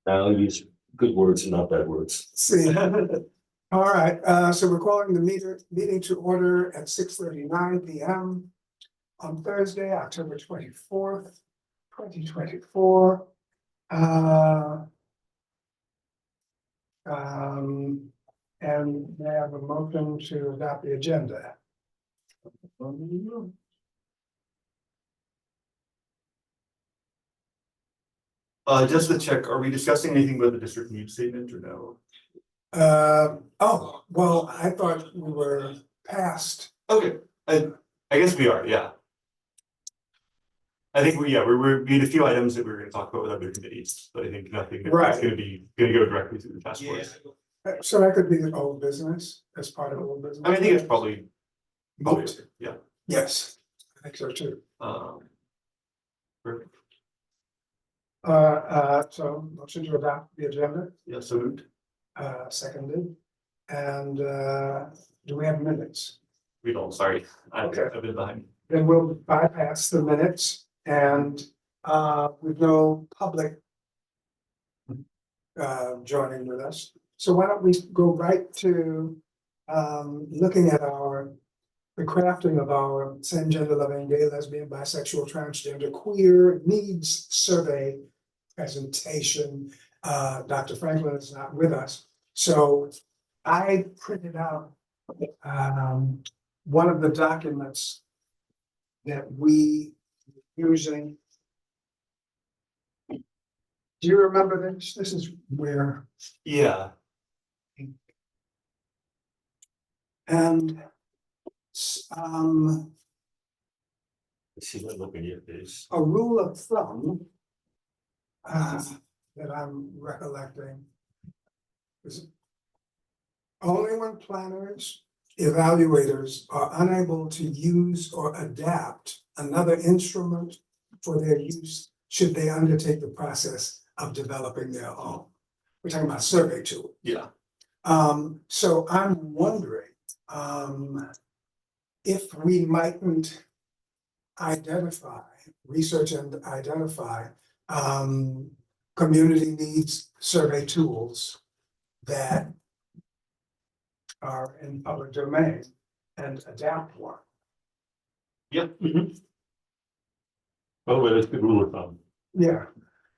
Now use good words and not bad words. See, all right, so we're calling the meeting to order at 6:39 p.m. on Thursday, October 24th, 2024. And may I have a motion to adopt the agenda? Just to check, are we discussing anything about the district needs statement or no? Oh, well, I thought we were past. Okay, I guess we are, yeah. I think we had a few items that we were gonna talk about with other committees, but I think nothing that's Right. gonna go directly through the task force. So that could be an old business as part of old business. I mean, I think it's probably, Moot. yeah. Yes, I think so too. Perfect. So motion to adopt the agenda, Yeah, so moved. seconded. And do we have minutes? We don't, sorry, I've Okay. been behind. Then we'll bypass the minutes and with no public joining with us. So why don't we go right to looking at the crafting of our same gender loving, gay, lesbian, bisexual, transgender, queer needs survey presentation. Dr. Franklin is not with us, so I printed out one of the documents that we using. Do you remember this? This is where, Yeah, and Let's see what looking at this. a rule of thumb that I'm recollecting is only when planners, evaluators are unable to use or adapt another instrument for their use, should they undertake the process of developing their own. We're talking about survey tool. yeah. So I'm wondering if we mightn't research and identify community needs survey tools that are in public domain and adapt one. Yep. Oh, well, that's good rule of thumb. Yeah,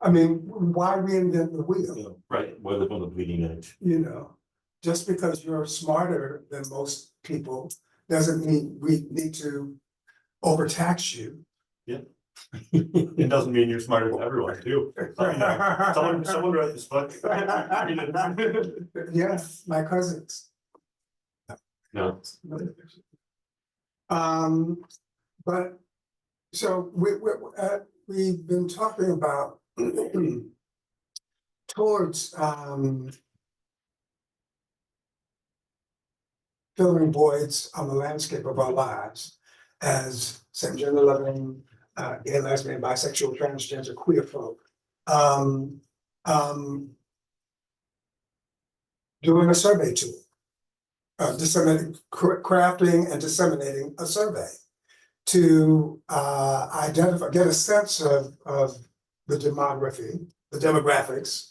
I mean, why reinvent the wheel? Right. Why live on the bleeding edge? You know, just because you're smarter than most people doesn't mean we need to overtax you. It doesn't mean you're smarter than everyone too. Someone wrote this book. Yes, my cousins. No. But so we've been talking about towards filling voids on the landscape of our lives as same gender loving, gay, lesbian, bisexual, transgender, queer folk. Doing a survey tool. Crafting and disseminating a survey to get a sense of the demographics.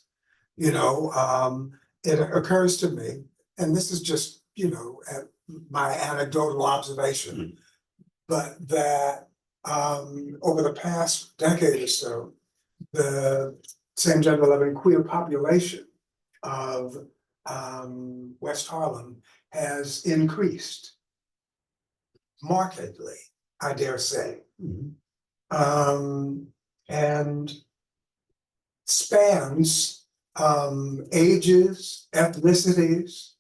You know, it occurs to me, and this is just, you know, my anecdotal observation, but that over the past decade or so, the same gender loving queer population of West Harlem has increased markedly, I dare say, and spans ages, ethnicities,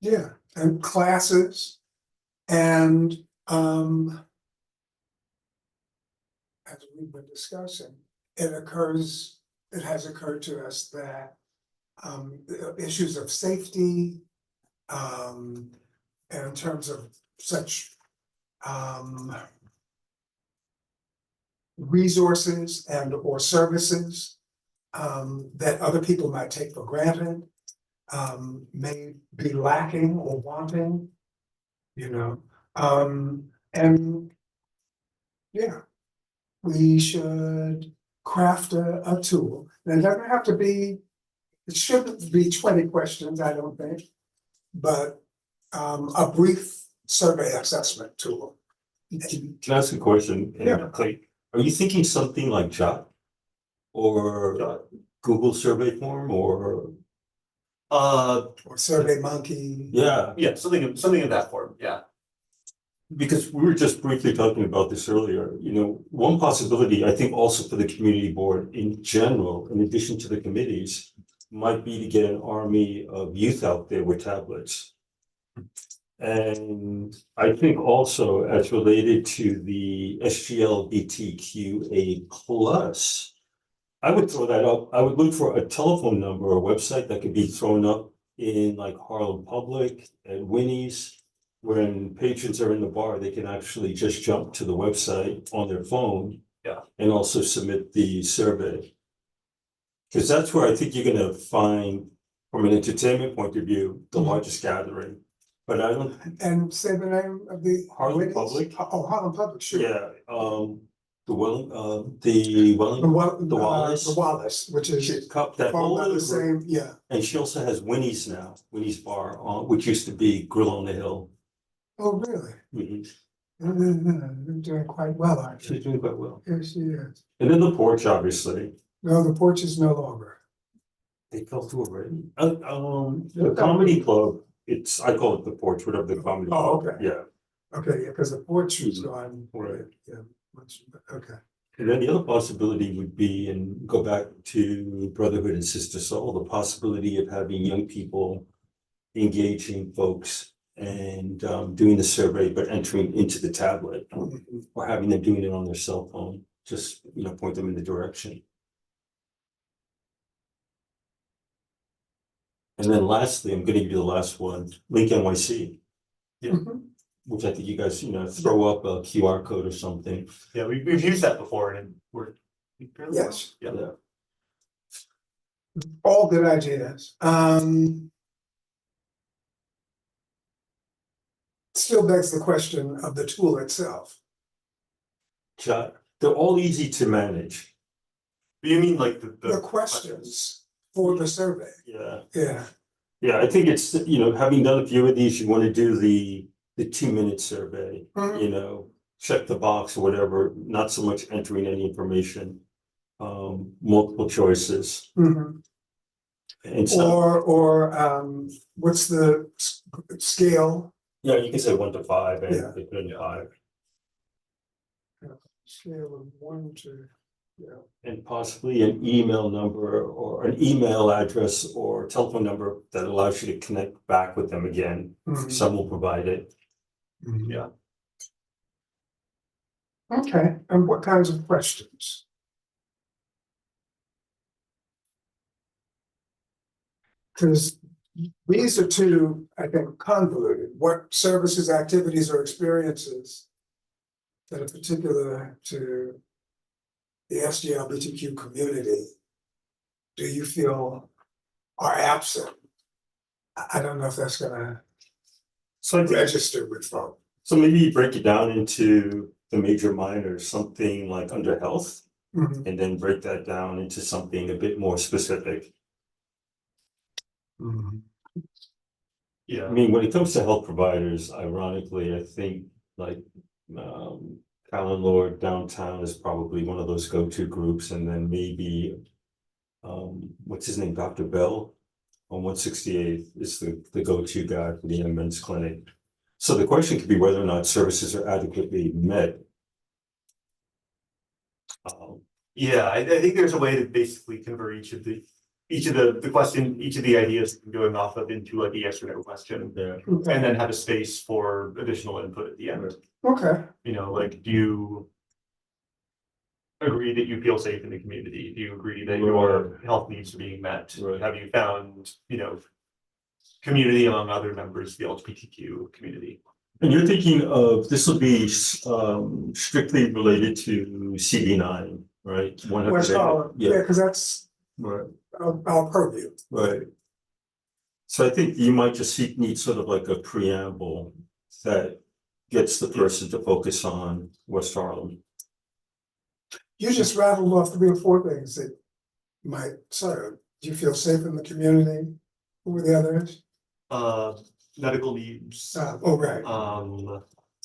yeah, and classes, and as we've been discussing, it has occurred to us that issues of safety, and in terms of such resources and or services that other people might take for granted, may be lacking or wanting, you know, and yeah, we should craft a tool. And it doesn't have to be, it shouldn't be 20 questions, I don't think. But a brief survey assessment tool. Can I ask a question? Yeah. Like, are you thinking something like Jot? Or Google survey form or, Or Survey Monkey. yeah, yeah, something in that form, yeah. because we were just briefly talking about this earlier, you know, one possibility, I think also for the community board in general, in addition to the committees, might be to get an army of youth out there with tablets. And I think also as related to the SGL-BTQA plus, I would throw that up. I would look for a telephone number or website that could be thrown up in like Harlem Public and Winnie's. When patrons are in the bar, they can actually just jump to the website on their phone. Yeah. And also submit the survey. Because that's where I think you're gonna find, from an entertainment point of view, the largest gathering. But I don't, And say the name of the. Harlem Public? Oh, Harlem Public, sure. yeah, the The Wallace. The Wallace, which is Cup, that followed by whole the little group. same, yeah. And she also has Winnie's now, Winnie's Bar, which used to be Grill on the Hill. Oh, really? Mhm. They're doing quite well, aren't She's they? doing quite well. Yes, she is. And then the porch, obviously, No, the porch is no longer. they fell through already. The comedy club, I call it the porch, whatever the comedy Oh, club, okay. yeah. Okay, yeah, because the porch was Mhm. gone. Right. Yeah, okay. And then the other possibility would be, and go back to Brotherhood and Sister Soul, the possibility of having young people engaging folks and doing the survey, but entering into the tablet, Mhm. or having them doing it on their cell phone, just, you know, point them in the direction. And then lastly, I'm gonna give you the last one, Link NYC, Mhm. which I think you guys, you know, throw up a QR code or something. Yeah, we've used that before and it worked fairly well. Yes. Yeah. Yeah. All good ideas. Still begs the question of the tool itself. They're all easy to manage. You mean like The questions for the survey, Yeah. yeah. Yeah, I think it's, you know, having done a few of these, you want to do the 2-minute survey, Mhm. you know, check the box or whatever, not so much entering any information. Multiple choices Mhm. and so, What's the scale? yeah, you can say 1 to 5 and Yeah. they put in 5. Scale of 1 to, yeah. And possibly an email number or an email address or telephone number that allows you to connect back with them again. Mhm. Some will provide it. Mhm. Yeah. Okay, and what kinds of questions? Because these are two, I think, convoluted. What services, activities, or experiences that are particular to the SGL-LBGTQ community do you feel are absent? I don't know if that's gonna So I think, register with folks. so maybe you break it down into the major minors, something like under health, Mhm. and then break that down into something a bit more specific. Mhm. I Yeah, mean, when it comes to health providers, ironically, I think like Callan Lord downtown is probably one of those go-to groups, and then maybe what's his name, Dr. Bell on 168th is the go-to guy for the young men's clinic. So the question could be whether or not services are adequately met. yeah, I think there's a way to basically convert each of the question, each of the ideas going off of into like a yes or no question. Yeah. And then have a space for additional input at the end. Okay, You know, like, do you agree that you feel safe in the community? Do you agree that your health needs are being met? Right. Have you found, you know, community among other members of the LGBTQ community? And you're thinking of, this will be strictly related to CB9, right? West Harlem, yeah, because that's Right, our purview. right. So I think you might just need sort of like a preamble that gets the person to focus on West Harlem. You just rattled off 3 or 4 things that might serve. Do you feel safe in the community? Who were the others? Medical needs, Oh, right.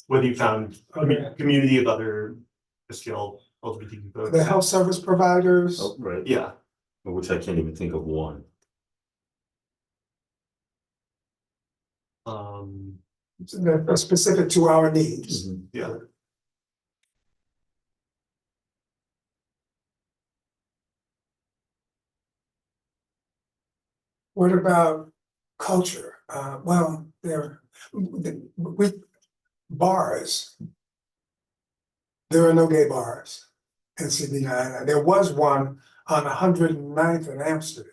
whether you found Okay. community of other SGL-LBGTQ folks. The health service providers. Oh, right. Yeah, Which I can't even think of one. That are specific to our needs. yeah. What about culture? Well, we bars. There are no gay bars. MCB9. There was one on 109th in Amsterdam.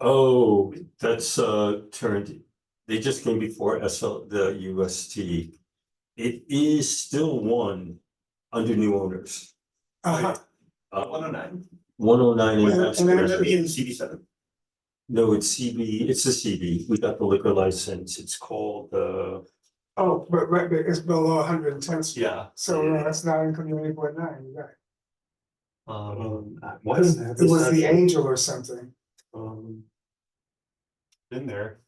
Oh, that's turned, they just came before the UST. It is still one under new owners. Uh-huh. 109. 109 in And Amsterdam. Amsterdam. CB7. No, it's CB, it's a CB. We got the liquor license. It's called Oh, but right, but it's below 110th Street. Yeah. So that's not in Community Board 9, you're right. what is that? It was the Angel or something. Been there,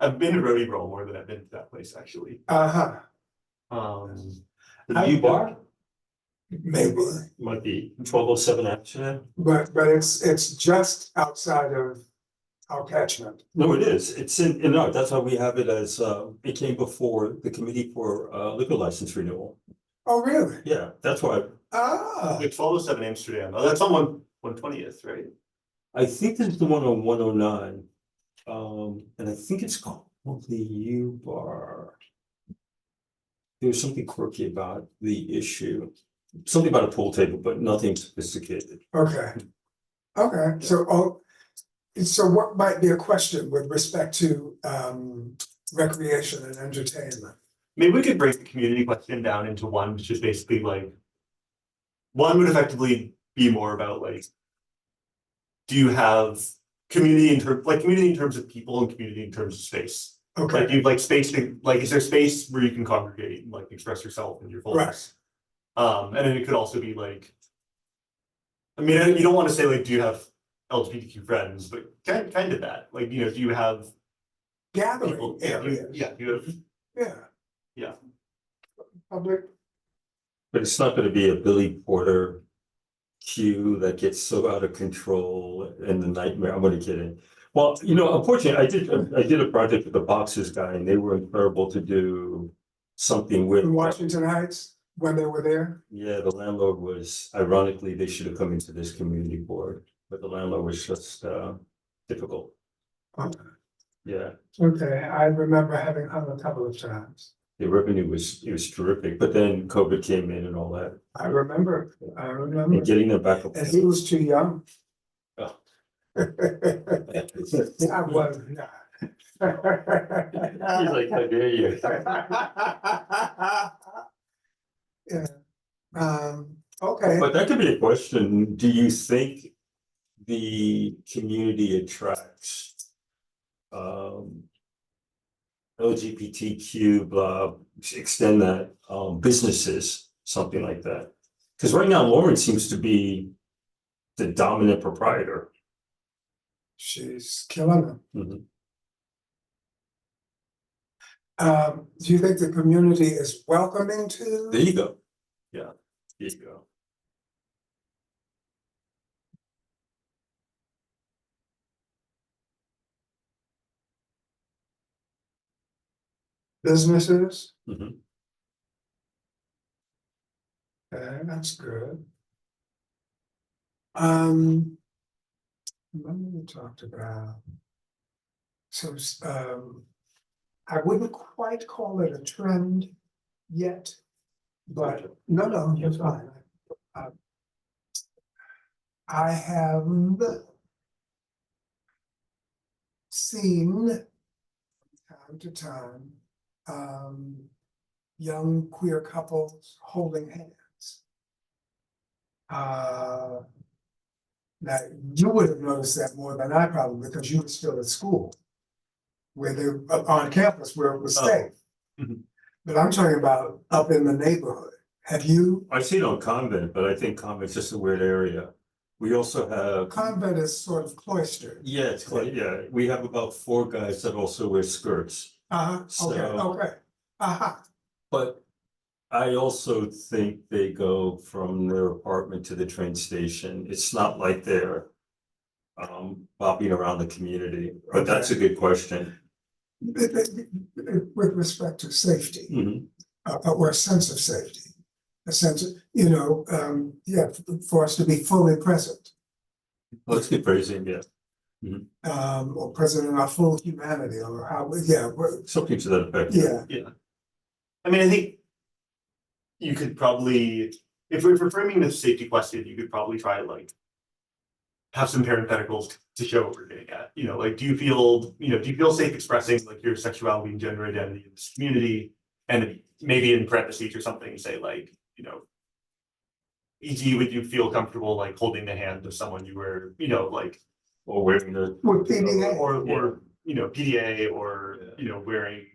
I've been to Rody Roll more than I've been to that place, actually. Uh-huh, The U bar maybe, might be 1207 Amsterdam. but it's just outside of our catchment. No, it is. It's no, that's why we have it as, it came before the committee for liquor license renewal. Oh, really? Yeah, that's why Ah, Like 1207 Amsterdam, oh, that's on 120th, right? I think this is the one on 109. And I think it's called the U bar. There was something quirky about the issue, something about a pool table, but nothing sophisticated. okay. Okay, so what might be a question with respect to recreation and entertainment? Maybe we could break the community question down into one, which is basically like. One would effectively be more about like. Do you have community in terms of people and community in terms of space? Like, do Okay, you like space to, like, is there space where you can congregate and like express yourself and your fullness? And then it could also be like. I mean, you don't want to say like, do you have LGBTQ friends, but kind of that, like, do you have gathering people, areas, you have, yeah. Yeah. Public, But it's not gonna be a Billy Porter queue that gets so out of control and the nightmare. I'm only kidding. Well, unfortunately, I did a project with the Boxers guy and they were incredible to do something with. in Washington Heights, when they were there. Yeah, the landlord was, ironically, they should have come into this community board, but the landlord was just difficult. Yeah, Okay, I remember having hung a couple of times. the revenue was terrific, but then COVID came in and all that, I remember. and getting them back up. And he was too young. Oh. I was not. He's like, how dare you? Yeah, okay. But that could be a question. Do you think the community attracts LGBTQ, blah, extend that, businesses, something like that? Because right now Lauren seems to be the dominant proprietor. She's killing them. Mhm. Do you think the community is welcoming to? There you go. Yeah, there you go. Businesses? Mhm. Okay, that's good. What we talked about. So, I wouldn't quite call it a trend yet, but no, you're fine. I have seen time to time, young queer couples holding hands. Now, you would have noticed that more than I probably, because you were still at school. Where they're on campus where it was Oh. safe. Mhm. But I'm talking about up in the neighborhood, Have you? I see it on Convent, but I think Convent's just a weird area. We also have, Convent is sort of cloistered. yeah, it's quite, yeah, we have about 4 guys that also wear skirts. Okay, So- okay. Uh-huh, But I also think they go from their apartment to the train station. It's not like they're bopping around the community, but that's a good question. with respect to safety, Mhm. or a sense of safety. A sense of, yeah, for us to be fully present, Let's get phrasing, yeah, or present in our full humanity, or how, something to that effect. yeah, Yeah. I mean, I think you could probably, if we're framing the safety question, you could probably try to like have some parentheticals to show what we're getting at, like, do you feel safe expressing like your sexuality and gender identity in this community? And maybe in parentheses or something, say like, e.g., would you feel comfortable like holding the hand of someone you were, like, Or wearing the, with PDA. or PDA, or wearing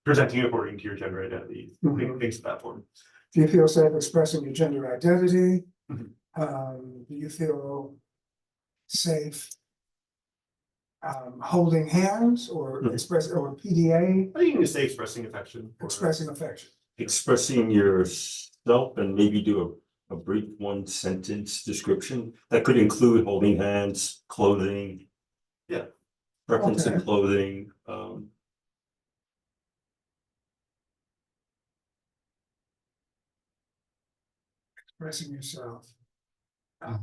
presenting according to your gender identity, Mhm. things of that form. Do you feel safe expressing your gender identity? Mhm. Do you feel safe holding hands, or Mhm. or PDA, I think you can just say expressing affection. expressing affection? expressing yourself and maybe do a brief 1-sentence description that could include holding hands, clothing. Yeah. Preference in Okay. clothing, Expressing yourself. What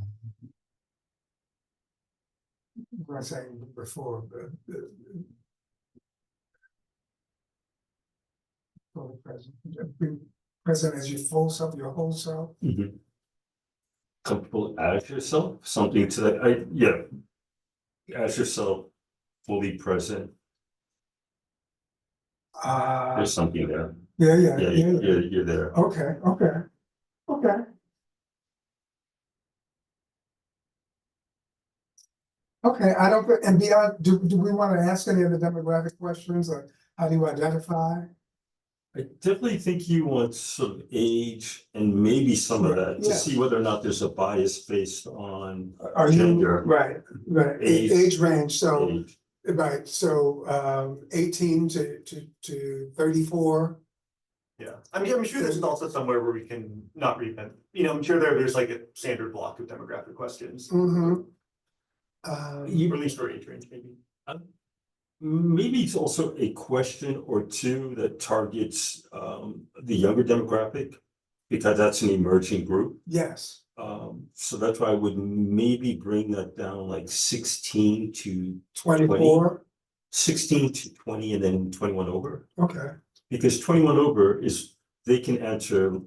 I was saying before, fully present, be present as your full self, your whole self. mhm. Comfortable as yourself, something to that, yeah. As yourself, fully present, there's something there. Yeah, Yeah, you're there. Okay, okay, okay. Okay, I don't, and beyond, do we want to ask any of the demographic questions, like how do you identify? I definitely think you want some age and maybe some of that to Yes. see whether or not there's a bias based on Are you, gender. right, Age. age range, so, age. right, so, 18 to 34. Yeah, I'm sure there's also somewhere where we can not repent, I'm sure there's like a standard block of demographic questions, Mm-hmm. or at least for age range, maybe. Maybe it's also a question or two that targets the younger demographic, because that's an emerging group. Yes, So that's why I would maybe bring that down like 16 to 24, 16 to 20 and then 21 over. okay, Because 21 over is, they can answer,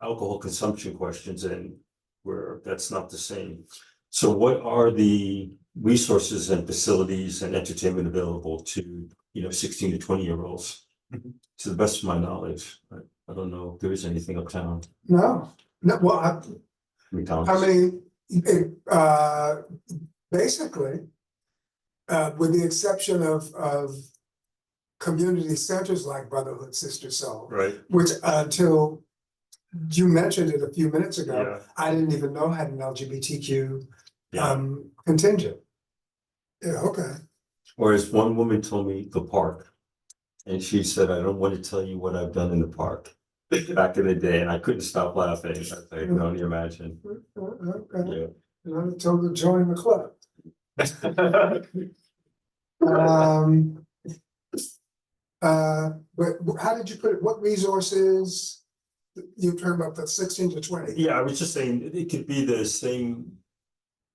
alcohol consumption questions, and where that's not the same. So what are the resources and facilities and entertainment available to, 16 to 20-year-olds? Mhm. To the best of my knowledge, I don't know if there is anything uptown. no, well, I McDonald's. mean, basically, with the exception of community centers like Brotherhood Sister Soul, Right, which until you mentioned it a few minutes ago, yeah, I didn't even know had an LGBTQ yeah. contingent. Yeah, okay. Whereas one woman told me the park, and she said, I don't want to tell you what I've done in the park back in the day, and I couldn't stop laughing. I can only imagine. Okay. Yeah. And I told her to join the club. But how did you put it? What resources? You're talking about the 16 to 20. Yeah, I was just saying, it could be the same,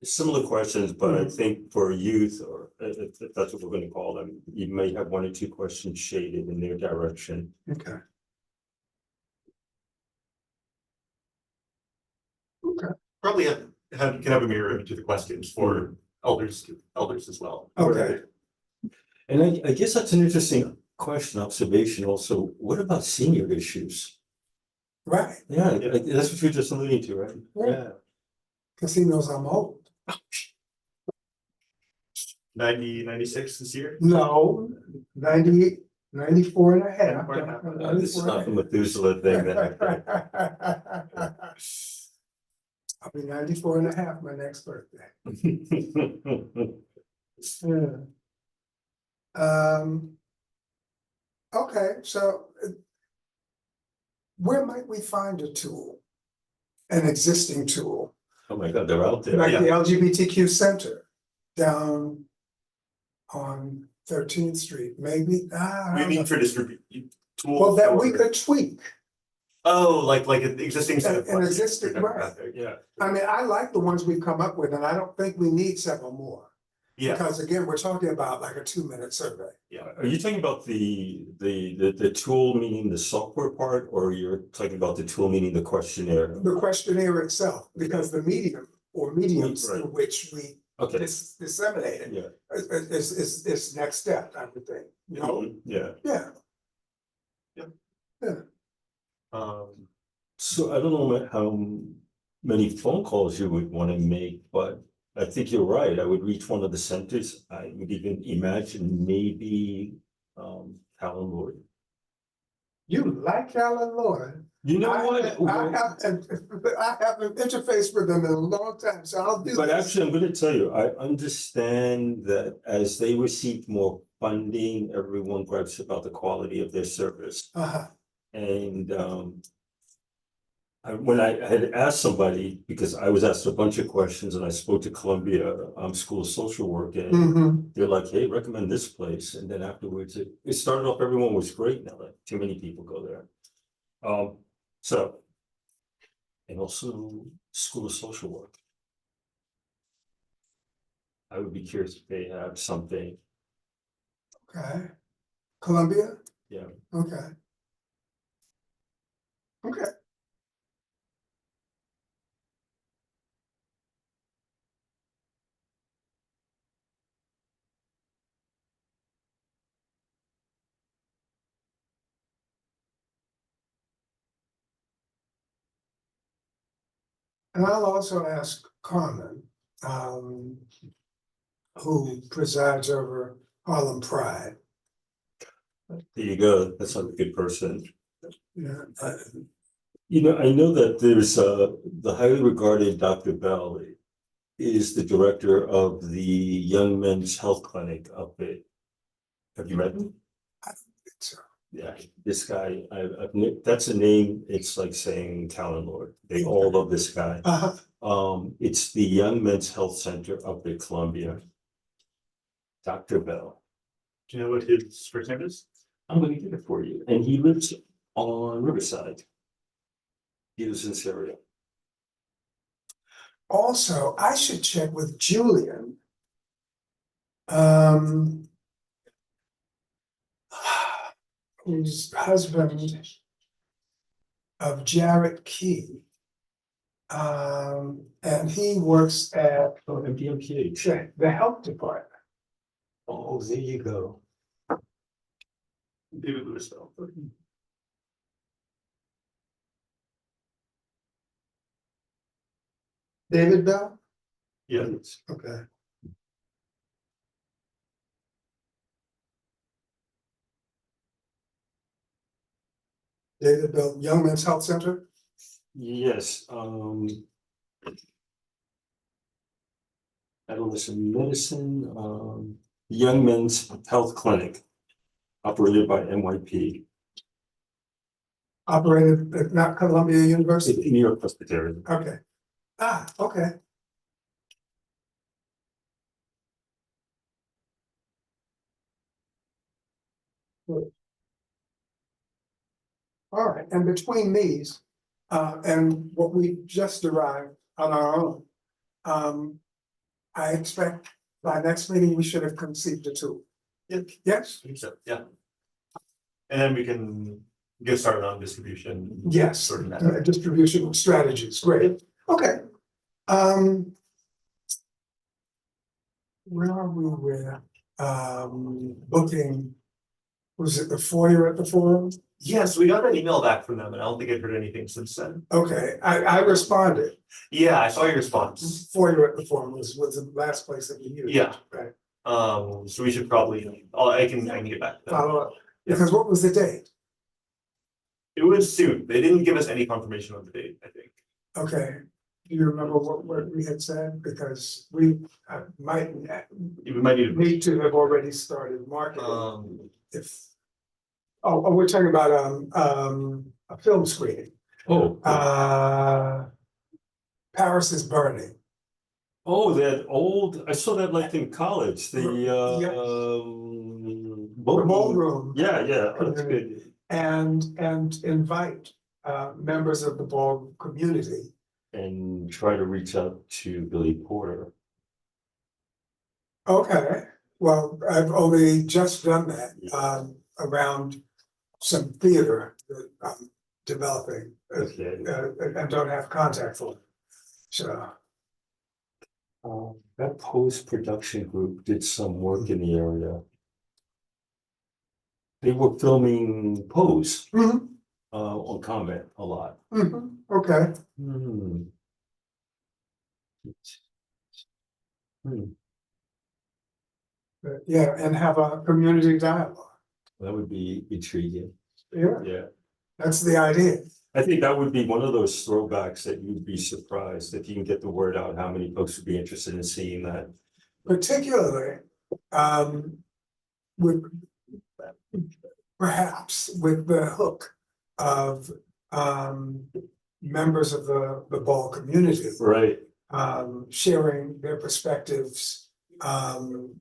similar questions, but I think for youth, or if that's what we're gonna call them, you may have 1 or 2 questions shaded in their direction. Okay. Okay. Probably can have a mirror image of the questions for elders as well. Okay. And I guess that's an interesting question, observation also. What about senior issues? Right. Yeah, that's what you're just alluding to, right? Yeah. Because he knows I'm old. 96 this year. No, 90, 94 and a half. 94 and a half. This is not the Methuselah thing that. I'll be 94 and a half my next birthday. Yeah. Okay, so where might we find a tool? An existing tool, Oh my God, they're out there. like Yeah. the LGBTQ Center down on 13th Street, maybe? We mean for distribute. Well, that we could tweak. Oh, like an existing set of An questions. existing, right. Yeah. I mean, I like the ones we've come up with, and I don't think we need several more. Yeah, Because again, we're talking about like a 2-minute survey. Are you talking about the tool meaning the software part, or you're talking about the tool meaning the questionnaire? The questionnaire itself, because the medium or mediums Right. through which we Okay, disseminate it yeah. is next step, I would think, you know? Mhm, yeah. Yeah. So I don't know how many phone calls you would want to make, but I think you're right. I would reach one of the centers. I would even imagine maybe Callan Lord. You like Alan Lloyd? You know what? I haven't interfaced with them in a long time, so I'll do But this. actually, I'm gonna tell you, I understand that as they receive more funding, everyone gripes about the quality of their service. Uh-huh. And when I had asked somebody, because I was asked a bunch of questions and I spoke to Columbia School of Social Work, and Mhm. they're like, hey, recommend this place. And then afterwards, it started off, everyone was great. Now like too many people go there. So, and also School of Social Work. I would be curious if they have something. Okay. Columbia? Yeah. Okay. Okay. And I'll also ask Carmen, who presides over Harlem Pride. There you go. That's not a good person. Yeah. You know, I know that there's the highly regarded Dr. Bell is the director of the Young Men's Health Clinic up at. Have you met him? So, Yeah, this guy, that's a name, it's like saying Callan Lord. They all love this guy. It's the Young Men's Health Center up at Columbia. Dr. Bell. do you know what his first name is? I'm gonna get it for you. And he lives on Riverside. He lives in Syria. Also, I should check with Julian. Who's husband of Jarrett Key. And he works at Oh, MDMPH. the health department. Oh, there you go. David Lewis Bell. David Bell? Yeah, Okay. David Bell, Young Men's Health Center? Yes, adolescent medicine, Young Men's Health Clinic, operated by NYP, Operated at not Columbia University? New York Presbyterian. Okay. Okay. Good. All right, and between these, and what we just derived on our own, I expect by next meeting, we should have conceived a tool. Yes? I think so, yeah. And then we can get started on distribution. Yes, Sorting that out. distribution strategies, great, okay. Where are we with, booking? Was it the foyer at the forum? Yes, we got an email back from them and I don't think I've heard anything since then. Okay, I responded, Yeah, I saw your response. foyer at the forum was the last place that we used. Yeah. Right, So we should probably, I can get back to them. follow up, Because what was the date? It was soon. They didn't give us any confirmation on the date, I think. Okay, do you remember what we had said? Because we might We might need need to have already started marketing to. if. Oh, we're talking about a film screening. Oh, Paris is Burning. oh, that old, I saw that like in college, the Yeah. um. The ballroom. Yeah, that's good. And invite members of the ball community. And try to reach out to Billy Porter. Okay, well, I've only just done that around some theater that I'm developing Okay. and don't have contact for. So, That post-production group did some work in the area. They were filming Pose on Combat a lot. okay, Hmm. yeah, and have a community dialogue. That would be intriguing. Yeah, Yeah. that's the idea. I think that would be one of those throwbacks that you'd be surprised if you can get the word out, how many folks would be interested in seeing that. Particularly, with perhaps with the hook of members of the ball community Right. sharing their perspectives then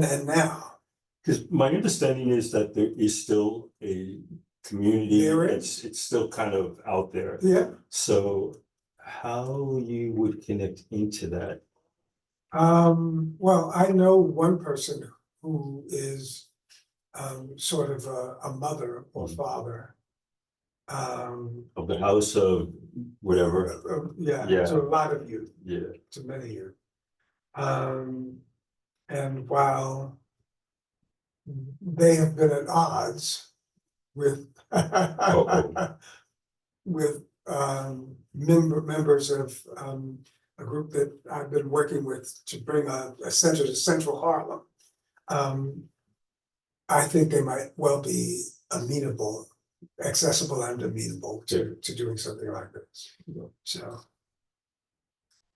and now. Because my understanding is that there is still a community, There is. it's still kind of out there. Yeah. So how you would connect into that? Well, I know one person who is sort of a mother or father. Of the house of whatever. Yeah, Yeah. to a lot of youth, Yeah. to many youth. And while they have been at odds with with members of a group that I've been working with to bring a center to Central Harlem. I think they might well be amenable, accessible and amenable to doing something like this. So.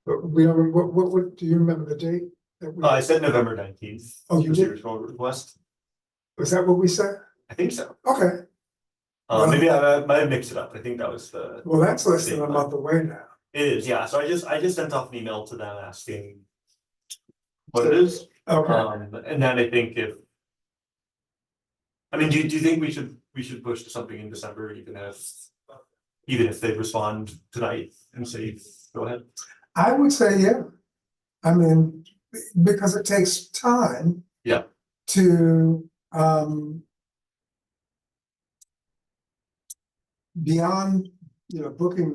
But we don't, what, do you remember the date that we? I said November 19th. Oh, you was the did? original request. Was that what we said? I think so. Okay, Well- Maybe I might have mixed it up. I think that was the. well, that's less than a month away now. It is, yeah. So I just sent off an email to them asking what it is. Okay, And then I think if. I mean, do you think we should push to something in December, even if they respond tonight and say, go ahead? I would say, yeah. I mean, because it takes time. Yeah. To, beyond, booking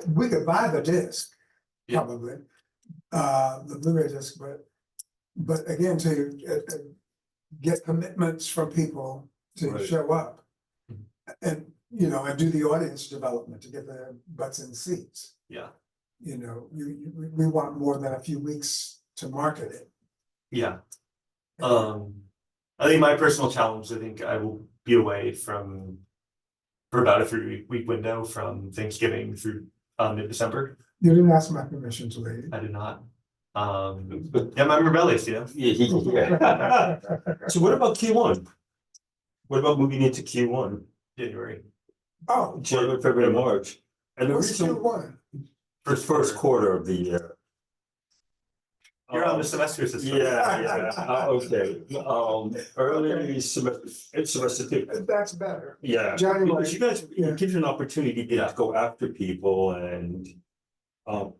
we could buy the disc, Yeah. probably, the Blu-ray disc, but again, to get commitments from people to Right. show up. Mhm. And, and do the audience development to get their butts in seats. Yeah. We want more than a few weeks to market it. Yeah. I think my personal challenge, I think I will be away for about a 3-week window from Thanksgiving through mid-December. You didn't ask my permission to leave. I did not. Yeah, I'm rebellious, Yeah. So what about Q1? What about moving into Q1? January. Oh, January, February, March? And the what's reason, Q1? first quarter of the year. You're on the semester system. Yeah, okay, early semester two. That's better. Yeah, January, because you guys, yeah. it gives you an opportunity to Yeah. go after people and I'm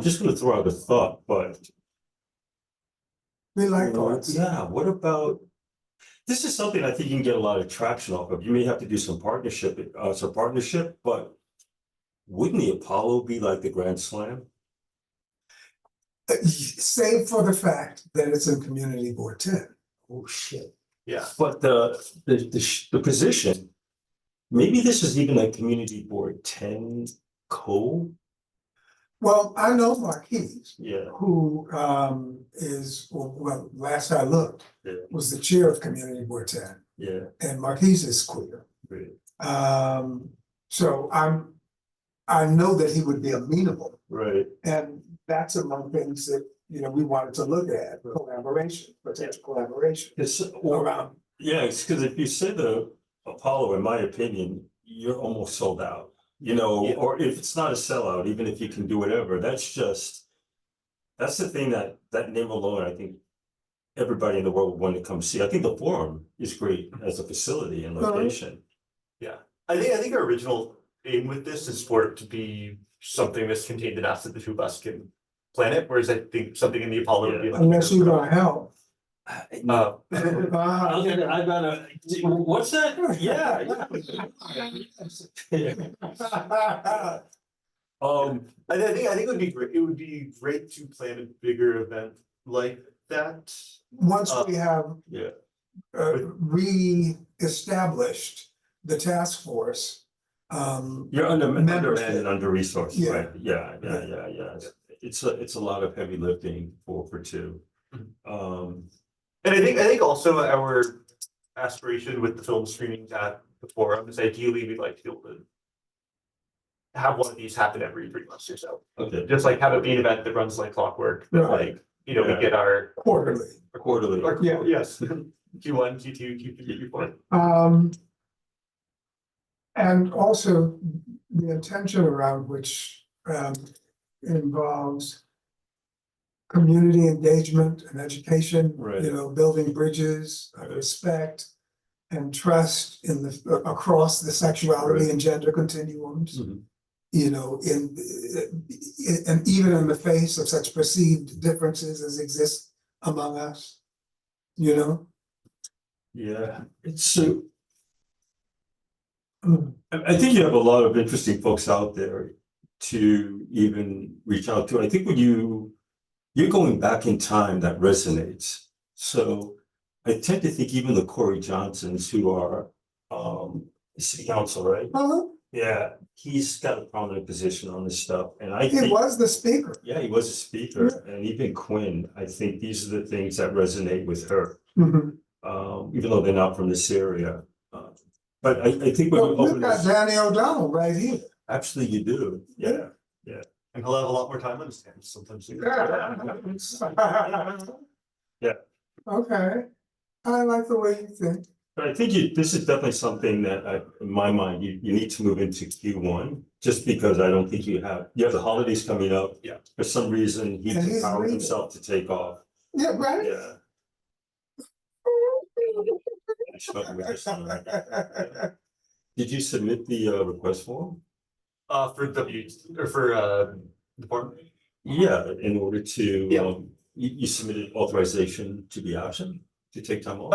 just gonna throw out a thought, but. We like thoughts. Yeah, what about, this is something I think you can get a lot of traction off of. You may have to do some partnership, but wouldn't the Apollo be like the Grand Slam? Save for the fact that it's in Community Board 10. Oh, shit. Yeah. But the position, maybe this is even a Community Board 10 co. Well, I know Marquise, Yeah, who is, well, last I looked, yeah, was the chair of Community Board 10, yeah, and Marquise is queer. great, So I know that he would be amenable, right. and that's among things that, you know, we wanted to look at, collaboration, potential collaboration It's, around. yeah, it's because if you say the Apollo, in my opinion, you're almost sold out. You know, Yeah. or if it's not a sellout, even if you can do whatever, that's the thing that name alone, I think everybody in the world would want to come see. I think the Forum is great as a facility and location. Yeah, I think our original aim with this is for it to be something that's contained enough that the two of us can plan it, whereas I think something in the Apollo would be like. Unless you're gonna help. I gotta, what's that? Yeah. I think it would be great, it would be great to plan a bigger event like that. Once we have Yeah, re-established the task force. you're undermanned membership. and under-resourced, Yeah. right? Yeah. It's a lot of heavy lifting for two. And I think also our aspiration with the film screenings at the Forum is ideally we'd like to be able to have one of these happen every 3 months or so. Okay. Just like have it be an event that runs like clockwork, that Right. like, you know, we Yeah. get our. Quarterly. Quarterly. Yeah. Yes, Q1, Q2, Q3, Q4. And also the intention around which involves community engagement and education, Right. you know, building bridges, respect and trust in the across the sexuality and gender continuums. Mhm. You know, and even in the face of such perceived differences as exist among us, you know. Yeah, it's I think you have a lot of interesting folks out there to even reach out to. I think when you're going back in time, that resonates. So I tend to think even the Corey Johnsons who are city council, right? Yeah, he's got a prominent position on this stuff, and I He think, was the speaker. yeah, he was a speaker, and even Quinn, I think these are the things that resonate with her. Mhm. Even though they're not from this area. But I think when you Well, we've open got this, Danny O'Donnell right here. actually you do, yeah. And he'll have a lot more time on his hands sometimes. Yeah. Okay, I like the way you think. But I think this is definitely something that in my mind, you need to move into Q1, just because I don't think you have the holidays coming up. Yeah. For some reason, he's And he's empowered leaving. himself to take off, Yeah, right? yeah. I struggle with this one. Did you submit the request form? For W, or for the Forum. Yeah, in order to, Yeah. you submitted authorization to be absent, to take time off.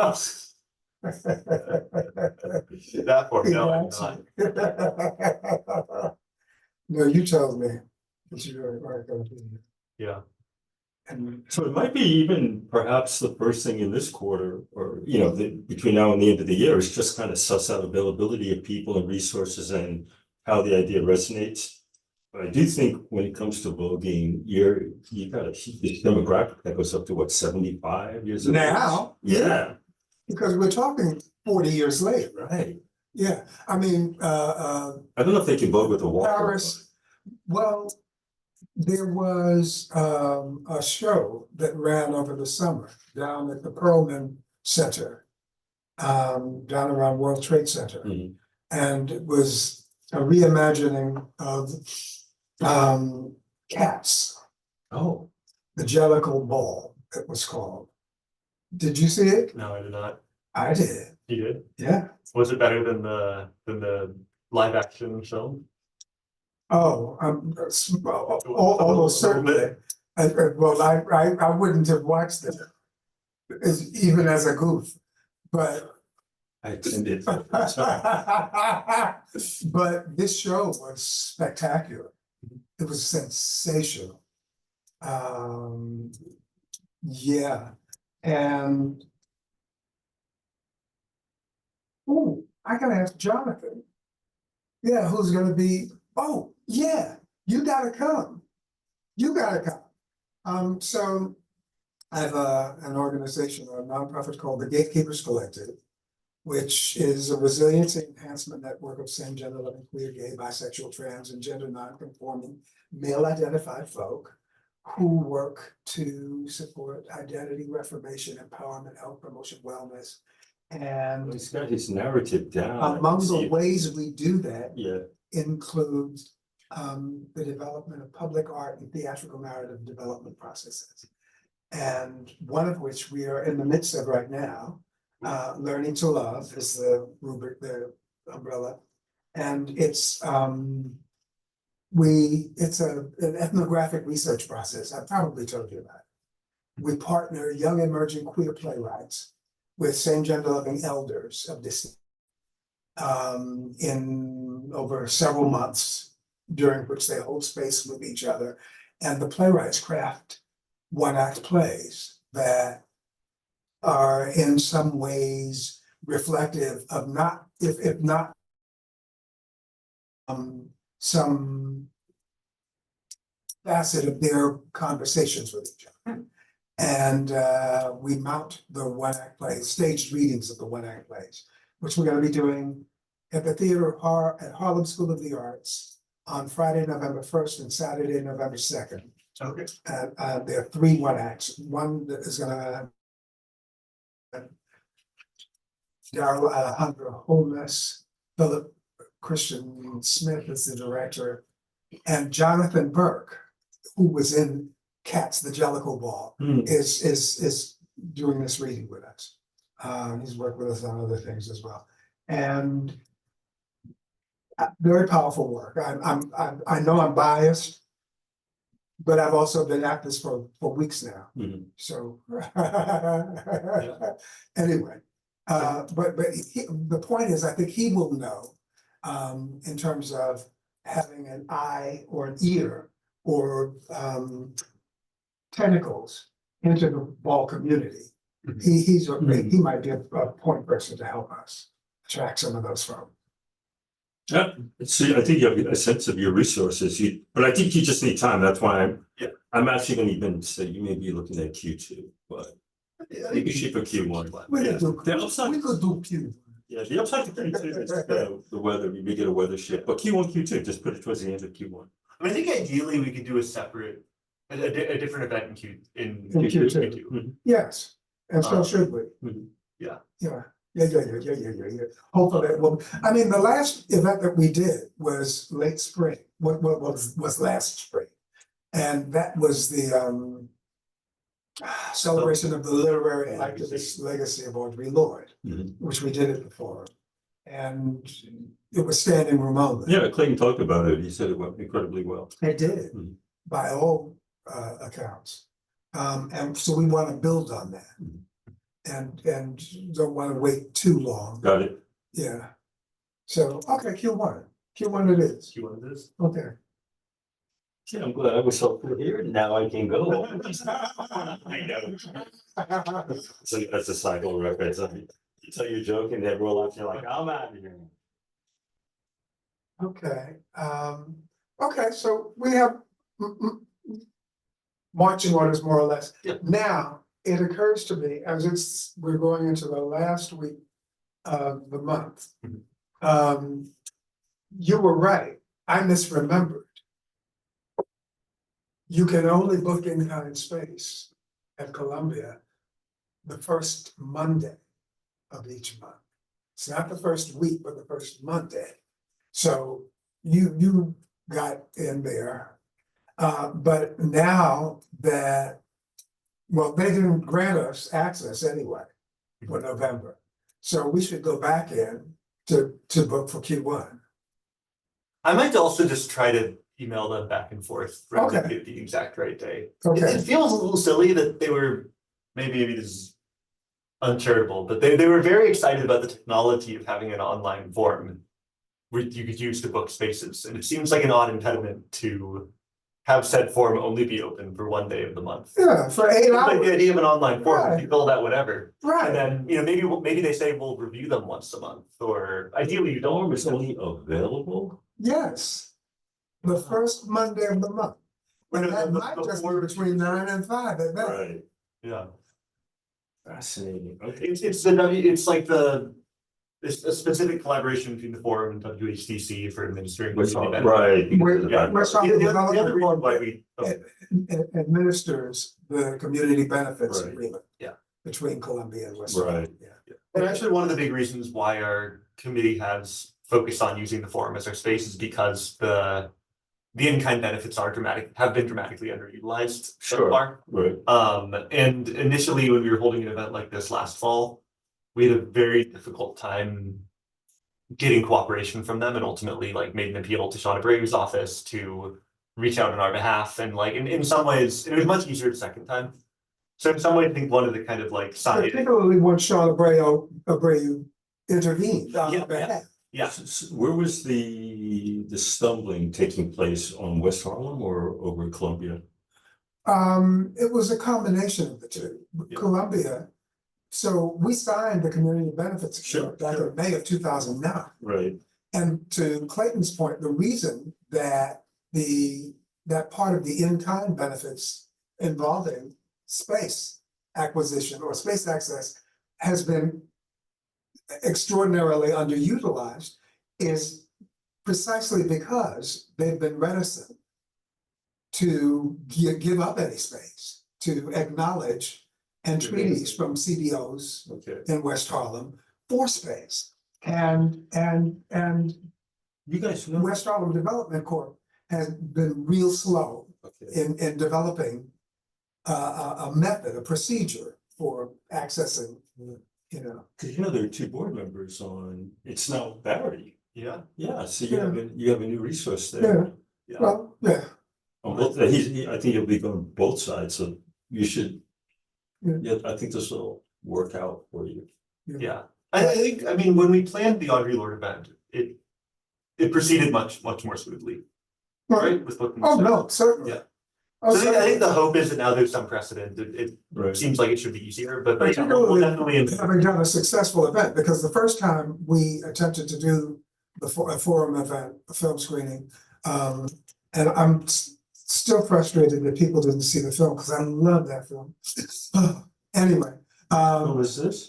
Oh, that Forum, no, I'm not. No, you told me that you weren't gonna be here. Yeah. And So it might be even perhaps the first thing in this quarter, or, you know, between now and the end of the year, is just kind of suss out availability of people and resources and how the idea resonates. But I do think when it comes to voguing, you got a huge demographic that goes up to what, 75 years of age? now, Yeah, because we're talking 40 years later. right. Yeah, I mean, I don't know if they can vote with a walker. Paris, well, there was a show that ran over the summer down at the Perlman Center, down around World Trade Center. Mhm. And it was a reimagining of Cats, Oh, the Jellicle Ball, it was called. Did you see it? No, I did not. I did, You did? yeah. Was it better than the live action film? Oh, almost certainly. Well, I wouldn't have watched it even as a goof, but I attended. but this show was spectacular. It was sensational. Yeah, and oh, I gotta ask Jonathan. Yeah, who's gonna be? Oh, yeah, you gotta come. You got it. So I have an organization, a nonprofit called the Gatekeepers Collective, which is a resiliency enhancement network of same gender loving, queer, gay, bisexual, trans, and gender non-conforming male identified folk who work to support identity reformation, empowerment, health promotion, wellness. And He's got his narrative down. among the ways we do that Yeah, includes the development of public art and theatrical narrative development processes. And one of which we are in the midst of right now, Learning to Love is the rubric, the umbrella. And it's an ethnographic research process. I probably told you about it. We partner young emerging queer playwrights with same gender loving elders of this in over several months, during which they hold space with each other. And the playwrights craft one-act plays that are in some ways reflective of not, if not some facet of their conversations with each other. And we mount the one-act plays, staged readings of the one-act plays, which we're going to be doing at the Theater at Harlem School of the Arts on Friday, November 1st and Saturday, November 2nd. Okay. There are 3 one-acts. One that is gonna Daryl Alejandro Holmes, Philip Christian Smith is the director, and Jonathan Burke, who was in Cats, the Jellicle Ball, is doing this reading with us. He's worked with us on other things as well. And very powerful work. I know I'm biased, but I've also been at this for weeks now. So anyway, but the point is, I think he will know in terms of having an eye or an ear or tentacles into the ball community. He might be a point person to help us attract some of those folks. yeah. See, I think you have a sense of your resources, but I think you just need time. That's why I'm actually going to even say you may be looking at Q2, but I think you shoot for Q1. The upside, We could do Q. yeah, the upside to Q2 is the weather. We may get a weather shift, but Q1, Q2, just put it towards the end of Q1. I mean, I think ideally we could do a separate, a different event in Q2. Yes, and so should we. Yeah. Yeah. Hopefully it will. I mean, the last event that we did was late spring. What was last spring? And that was the celebration of the literary activist legacy of Audre Lorde, which we did it before. And it was standing room only. Yeah, Clayton talked about it. He said it went incredibly well. It did, by all accounts. And so we want to build on that. And don't want to wait too long. Got it. Yeah. So, okay, Q1 it is. Q1 it is. Okay. Yeah, I'm glad I was helpful here. Now I can go. I know. So that's a cycle reference. You tell your joke and then roll out, you're like, I'm out of here. Okay. Okay, so we have marching orders more or less. Yeah. Now, it occurs to me, as we're going into the last week of the month. You were right. I misremembered. You can only book in-kind space at Columbia the first Monday of each month. It's not the first week, but the first Monday. So you got in there. But now that, well, they didn't grant us access anyway for November. So we should go back in to book for Q1. I might also just try to email them back and forth for Okay. the exact right day. Okay. It feels a little silly that they were, maybe this is uncharitable, but they were very excited about the technology of having an online form where you could use to book spaces. And it seems like an odd impediment to have said form only be open for one day of the month. Yeah, for 8 Like hours. the idea of an online form, Right. if you fill out whatever. And Right. then, maybe they say we'll review them once a month, or ideally you don't. Form is only available. Yes. The first Monday of the month. But that might just be Before- between 9 and 5 at best. Right, Yeah, fascinating, okay. it's like it's a specific collaboration between the forum and WHTC for administering. What's community all- benefit. right. We're- Yeah, West Harlem the other Development reason why Board we, administers the community benefits Right. agreement. Yeah. Between Columbia and West Right. Harlem, yeah. and actually one of the big reasons why our committee has focused on using the forum as our space is because the in-kind benefits have been dramatically underutilized so Sure. far. Right, And initially, when we were holding an event like this last fall, we had a very difficult time getting cooperation from them and ultimately like made an appeal to Shauna Brady's office to reach out on our behalf. And like in some ways, it was much easier the second time. So in some ways, I think one of the kind of like side, Particularly when Sean Abreu intervened on Yeah, our behalf. yeah, where was the stumbling taking place, on West Harlem or over Columbia? It was a combination of the two. Yeah. Columbia, so we signed the community benefits Sure, agreement back sure. in May of 2009. Right, And to Clayton's point, the reason that that part of the in-kind benefits involving space acquisition or space access has been extraordinarily underutilized is precisely because they've been reticent to give up any space, to acknowledge entreaties from CBOs okay. in West Harlem for space. And You guys know? West Harlem Development Corp has been real slow Okay. in developing a method, a procedure for accessing, you know. Cause you know, there are two board members on, it's now Barry. yeah. Yeah, so Yeah. you have a new resource there. Yeah. Well, yeah, On both, I think he'll be going both sides, so you should. Yeah. Yeah, I think this will work out for you. Yeah, I think, I mean, when we planned the Audrey Lorde event, it proceeded much more smoothly, right? With what. oh, no, certainly. Yeah. Oh, So I think certainly. the hope is that now there's some precedent, it Right. seems like it should be easier, but yeah, we'll Particularly definitely. having done a successful event, because the first time we attempted to do a forum event, a film screening, and I'm still frustrated that people didn't see the film, because I love that film. Anyway, What was this?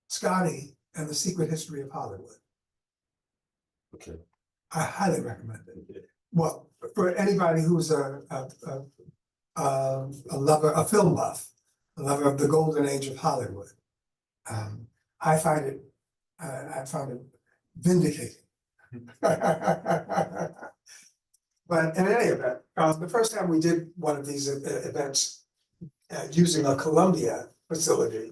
Scotty and the Secret History of Hollywood. Okay. I highly recommend it. Well, for anybody who's a lover, a film buff, a lover of the golden age of Hollywood, I found it vindicating. But in any event, the first time we did one of these events using a Columbia facility,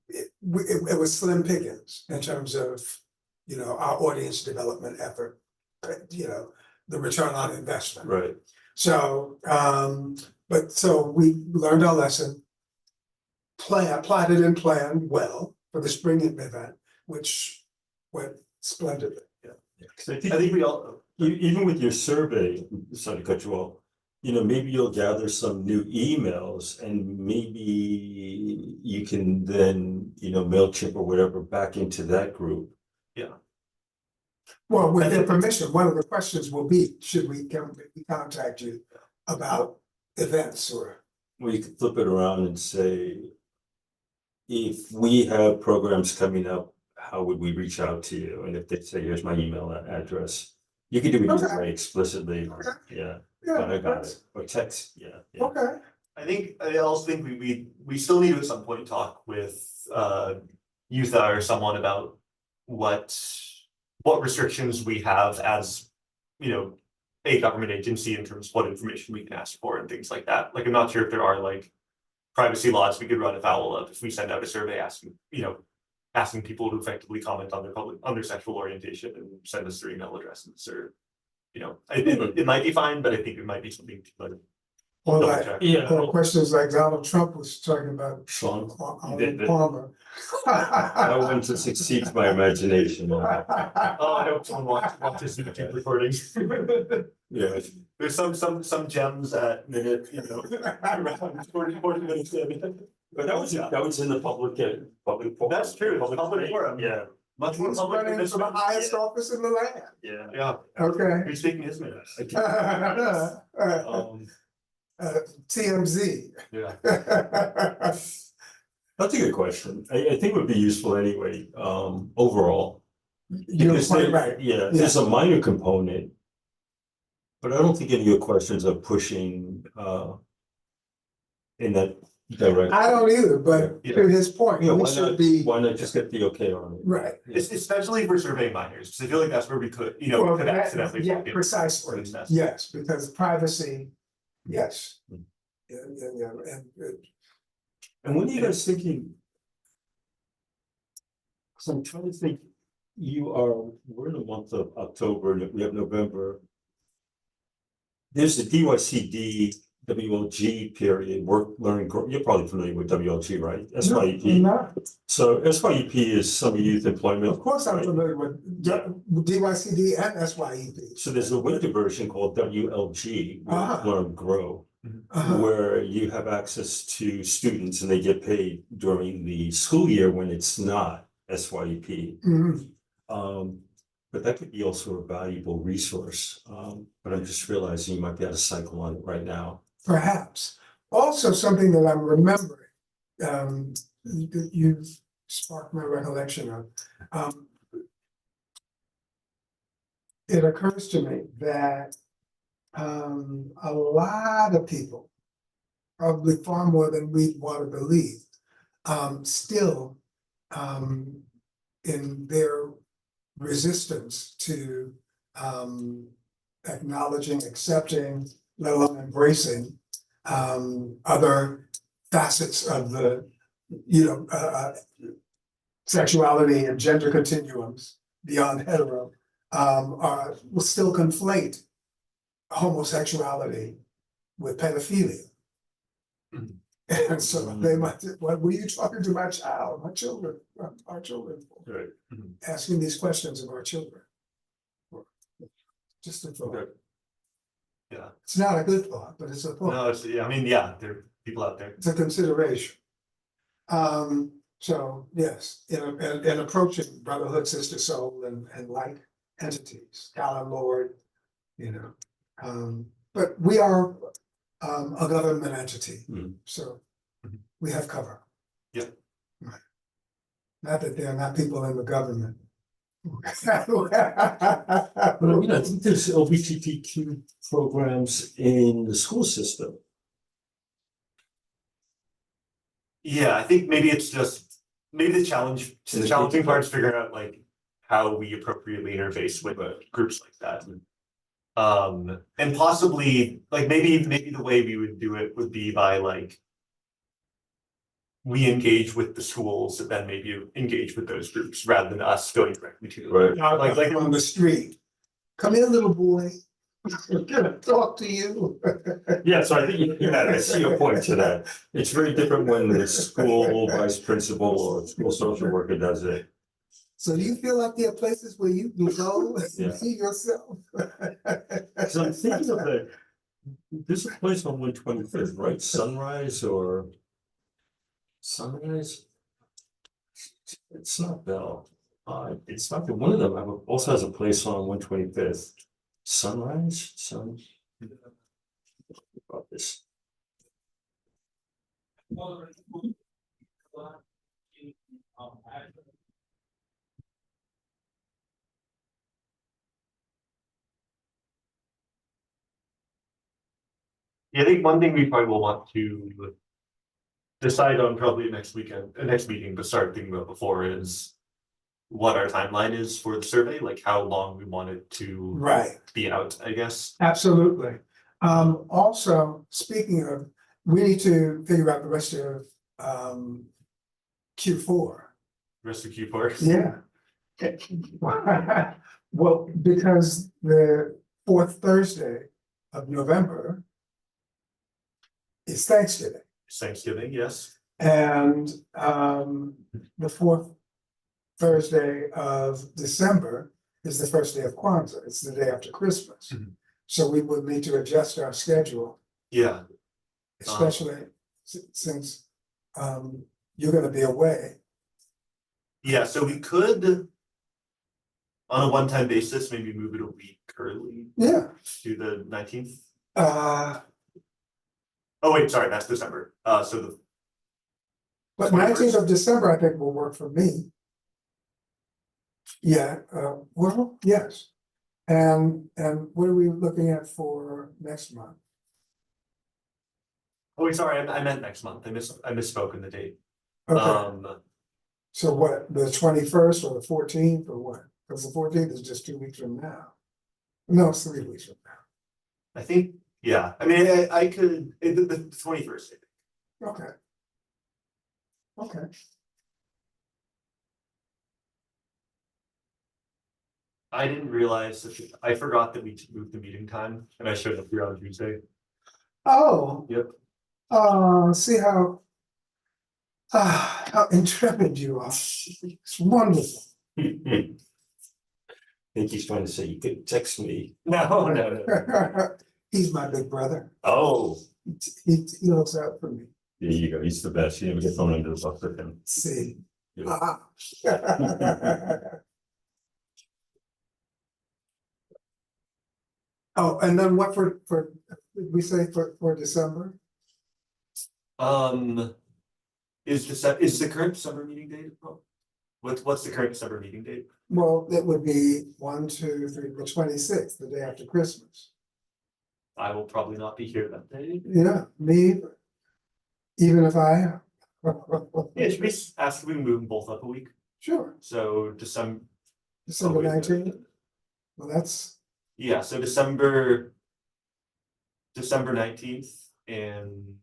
it was slim pickings in terms of, you know, our audience development effort, you know, the return on investment. Right, So, so we learned our lesson, plotted and planned well for the spring event, which went splendidly. yeah, 'cause I I think we all, even with your survey, sorry to cut you off, you know, maybe you'll gather some new emails and maybe you can then, you know, MailChimp or whatever back into that group. Well, with their permission, one of the questions will be, should we contact you about events or? Well, you could flip it around and say, if we have programs coming up, how would we reach out to you? And if they say, here's my email address, you could do it Okay. very explicitly, Okay. yeah, Yeah, I got it, or text, yeah. okay. I also think we still need to at some point talk with Youtha or someone about what restrictions we have as, you know, a government agency in terms of what information we can ask for and things like that. Like, I'm not sure if there are like privacy laws we could run afoul of if we send out a survey asking people to effectively comment on their sexual orientation and send us their email addresses, or, you know, it might be fine, but I think it might be something to like Or double like, check. or questions like Donald Trump was talking about Sean, on Palmer. that one just exceeds my imagination. Oh, I hope someone watches YouTube recordings. Yeah, There's some gems at minute, you know, around 40 minutes in. but that was in the public forum. That's true, it's a public forum. Yeah, Much more He's public than running this for the one. highest office in the land. Yeah. Yeah, Okay. who's taking his minutes? Um, TMZ. Yeah, that's a good question. I think it would be useful anyway, overall. You're Because quite there- right. Yeah, there's a minor component. But I don't think any of your questions are pushing, in that direction. I don't either, but Yeah. to his point, Yeah, we why should not, be, why not just get the okay on it? right. it's especially for surveying minors, because I feel like that's where we could, you know, Well, could that- accidentally. yeah, walk in. precisely. It's messy. Yes, because privacy, yes. Mm. Yeah, and And when are you guys thinking? So I'm trying to think, we're in the month of October, and we have November. There's the DYCD, WLG period, work, learning, you're probably familiar with WLG, right? SYEP. no, So SYEP is summer youth employment. of course I'm right? familiar with DYCD and SYEP. So there's a winter version called WLG, Ah. Work, Learn, Grow, Uh-huh. where you have access to students and they get paid during the school year when it's not SYEP. Mhm. But that could be also a valuable resource. But I'm just realizing you might be out of cycle on it right now. Perhaps. Also, something that I'm remembering, you sparked my recollection of. It occurs to me that a lot of people, probably far more than we want to believe, still in their resistance to acknowledging, accepting, let alone embracing other facets of the, sexuality and gender continuums beyond hetero, will still conflate homosexuality with pedophilia. Mhm. And so they might say, what were you talking to my child, my children, our children for? Right. Asking these questions of our children. Just a thought. Okay. Yeah, It's not a good thought, but it's a thought. no, it's, yeah, I mean, yeah, there are people out there. It's a consideration. So yes, in approaching brotherhood, sister soul and like entities, God Lord, but we are a government entity, Mhm. so Mhm. we have cover. Yeah. Right. Not that there are not people in the government. But I think there's LGBTQ programs in the school system. Yeah, I think maybe it's just, maybe the challenging part is figuring out like how we appropriately interface with groups like that. And possibly, like maybe the way we would do it would be by like, we engage with the schools and then maybe engage with those groups rather than us going directly to them. Right. Like on the street. Come here, little boy. We're gonna talk to you. Yeah, so I think, I see your point to that. It's very different when the school vice principal or school social worker does it. So do you feel like there are places where you can go and Yeah. see yourself? So I'm thinking of there's a place on 125th, right? Sunrise or Sunrise? It's not Bell. It's not one of them. Also has a place on 125th. Sunrise? About this. Yeah, I think one thing we probably will want to decide on probably next meeting, but start thinking about before is what our timeline is for the survey, like how long we want it to Right, be out, I guess. absolutely. Also, speaking of, we need to figure out the rest of Q4. Rest of Q4. Yeah. Well, because the fourth Thursday of November is Thanksgiving. It's Thanksgiving, yes. And the fourth Thursday of December is the first day of Kwanzaa. It's the day after Christmas. Mhm. So we would need to adjust our schedule, Yeah, especially since you're gonna be away. yeah, so we could On a one-time basis, maybe move it a week early Yeah, to the 19th. uh, Oh, wait, sorry, that's December. So the but 21st? 19th of December, I think will work for me. Yeah, well, yes. And what are we looking at for next month? Oh, wait, sorry, I meant next month. I misspoke in the date. Okay, so what, the 21st or the 14th or what? Because the 14th is just 2 weeks from now. No, it's 3 weeks from now. I think, yeah, I mean, I could, the 21st, I think. Okay. Okay, I didn't realize that, I forgot that we moved the meeting time and I showed up here on Tuesday. oh, Yep. see how intrepid you are. It's wonderful. I think he's trying to say you could text me. No. He's my big brother. Oh, He looks out for me. there you go. He's the best. You never get thrown under the bus with him. See. Yeah. Oh, and then what did we say for December? Is the current December meeting date? What's the current December meeting date? Well, it would be 1, 2, 3, the 26th, the day after Christmas. I will probably not be here that day. Yeah, me, even if I. Yeah, should we ask if we move them both up a week? Sure, So December. December Oh, wait, 19th. Well, that's, Yeah, so December 19th and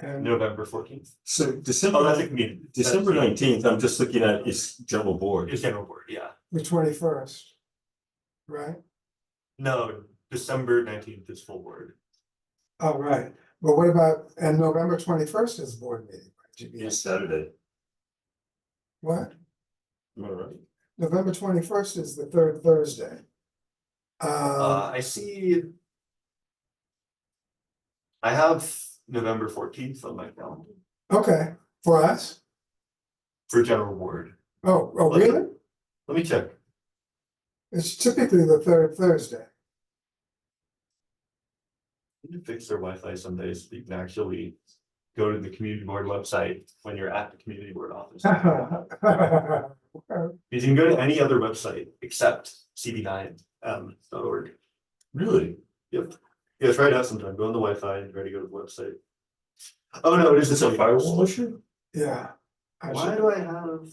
and November 14th. So Oh, December, that's a community. December 19th, I'm just looking at is general board. Is general board, yeah. the 21st, right? No, December 19th is full board. Oh, right, but what about, and November 21st is board meeting, right? It's Saturday. What? Am I right? November 21st is the third Thursday. I see. I have November 14th on my calendar Okay, for us? for general board. Oh, Let me- really? Let me check. It's typically the third Thursday. I need to fix their Wi-Fi some days, so you can actually go to the community board website when you're at the community board office. You can go to any other website except CB9.org. Really? Yep. Yeah, try it out sometime. Go on the Wi-Fi and try to go to the website. Oh, no, it is Is the it a firewall issue? Yeah. I Why should- do I have?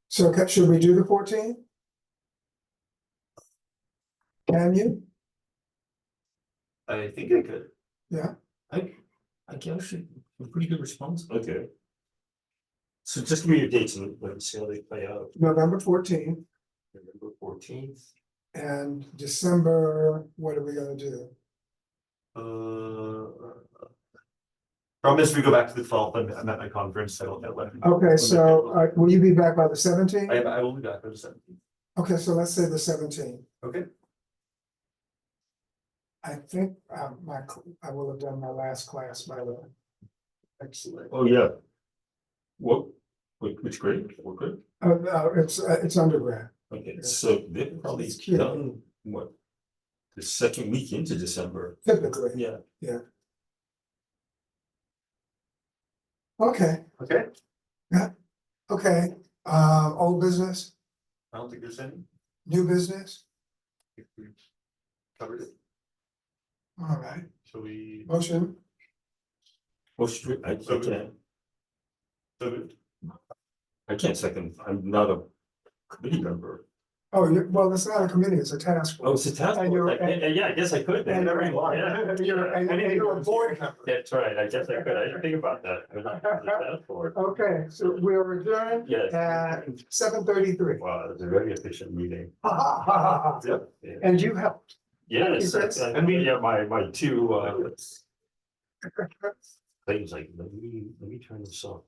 So should we do the 14th? Can you? I think I could. I guess a pretty good response. Okay. So just give me your dates and let's see how they play out. November 14th November 14th. and December, what are we gonna do? Promise we go back to the 12th. I'm at my conference. I don't know when. Okay, so will you be back by the 17th? I will be back on the 17th. Okay, so let's say the 17th. Okay. I think I will have done my last class by then. Excellent. Oh, yeah. What, which grade? What grade? No, it's undergrad. Okay, so they're probably It's cute. done, what? The second week into December. Typically, Yeah. okay, Okay. okay, old business, I don't think there's any. new business, I think we covered it. all right, Shall we? motion, Oh, should I So- can't, So moved. I can't second, I'm not a committee member. oh, well, it's not a committee, it's a task Oh, force. it's a task And you're- force. Yeah, I guess I could. then. And you're- Yeah. and you're a board member. That's right, I guess I could, I didn't think about that. It's a task force. Okay, so we're adjourned Yes. at 7:33. Wow, it's a very efficient meeting. Yep. Yeah. And you helped. Yes, Yes. I mean, yeah, my two things like, let me turn this off.